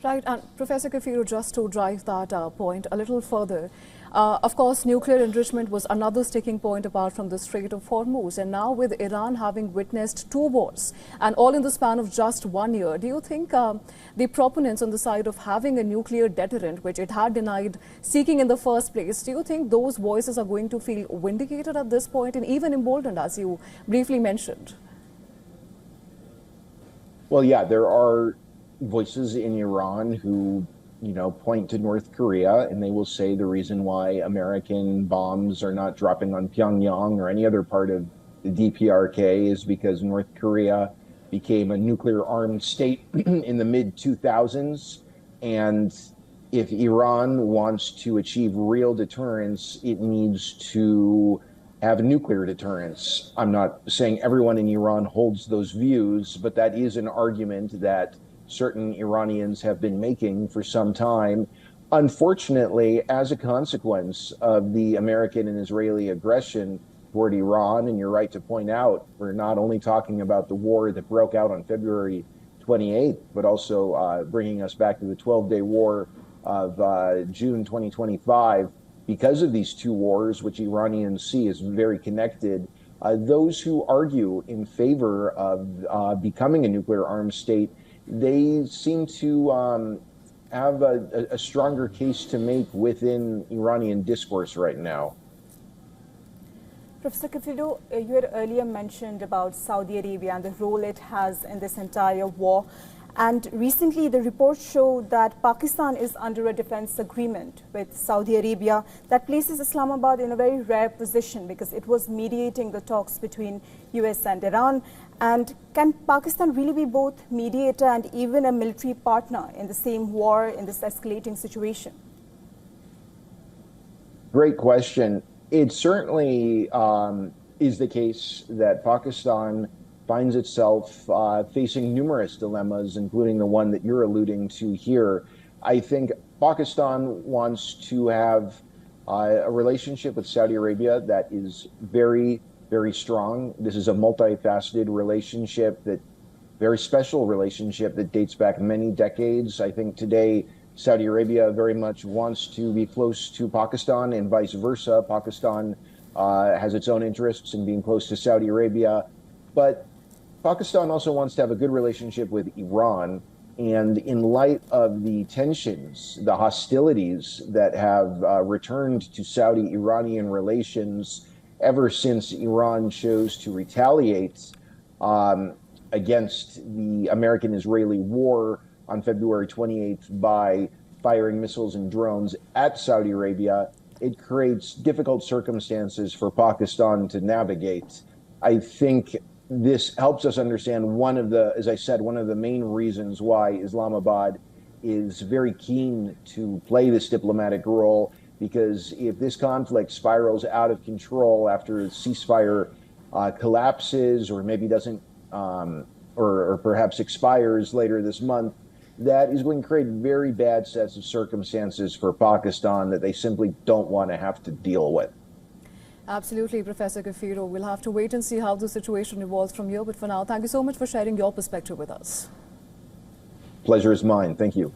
Right, and Professor Kafiru, just to drive that point a little further, of course, nuclear enrichment was another sticking point apart from the Strait of Hormuz. And now with Iran having witnessed 2 wars, and all in the span of just 1 year, do you think the proponents on the side of having a nuclear deterrent, which it had denied seeking in the first place, do you think those voices are going to feel vindicated at this point and even emboldened, as you briefly mentioned? Well, yeah, there are voices in Iran who, point to North Korea, and they will say the reason why American bombs are not dropping on Pyongyang or any other part of the DPRK is because North Korea became a nuclear armed state in the mid 2000s. And if Iran wants to achieve real deterrence, it needs to have nuclear deterrence. I'm not saying everyone in Iran holds those views, but that is an argument that certain Iranians have been making for some time. Unfortunately, as a consequence of the American and Israeli aggression toward Iran, and you're right to point out, we're not only talking about the war that broke out on February 28th, but also bringing us back to the 12-day war of June 2025. Because of these 2 wars, which Iranians see as very connected, those who argue in favor of becoming a nuclear armed state, they seem to have a stronger case to make within Iranian discourse right now. Professor Kafiru, you had earlier mentioned about Saudi Arabia and the role it has in this entire war. And recently, the reports show that Pakistan is under a defense agreement with Saudi Arabia that places Islamabad in a very rare position because it was mediating the talks between US and Iran. And can Pakistan really be both mediator and even a military partner in the same war, in this escalating situation? Great question. It certainly is the case that Pakistan finds itself facing numerous dilemmas, including the one that you're alluding to here. I think Pakistan wants to have a relationship with Saudi Arabia that is very, very strong. This is a multifaceted relationship, very special relationship that dates back many decades. I think today Saudi Arabia very much wants to be close to Pakistan and vice versa. Pakistan has its own interests in being close to Saudi Arabia, but Pakistan also wants to have a good relationship with Iran. And in light of the tensions, the hostilities that have returned to Saudi-Iranian relations ever since Iran chose to retaliate against the American-Israeli war on February 28th by firing missiles and drones at Saudi Arabia, it creates difficult circumstances for Pakistan to navigate. I think this helps us understand one of the main reasons why Islamabad is very keen to play this diplomatic role, because if this conflict spirals out of control after the ceasefire collapses or maybe doesn't, or perhaps expires later this month, that is going to create very bad sets of circumstances for Pakistan that they simply don't want to have to deal with. Absolutely, Professor Kafiru. We'll have to wait and see how the situation evolves from here. But for now, thank you so much for sharing your perspective with us. Pleasure is mine. Thank you.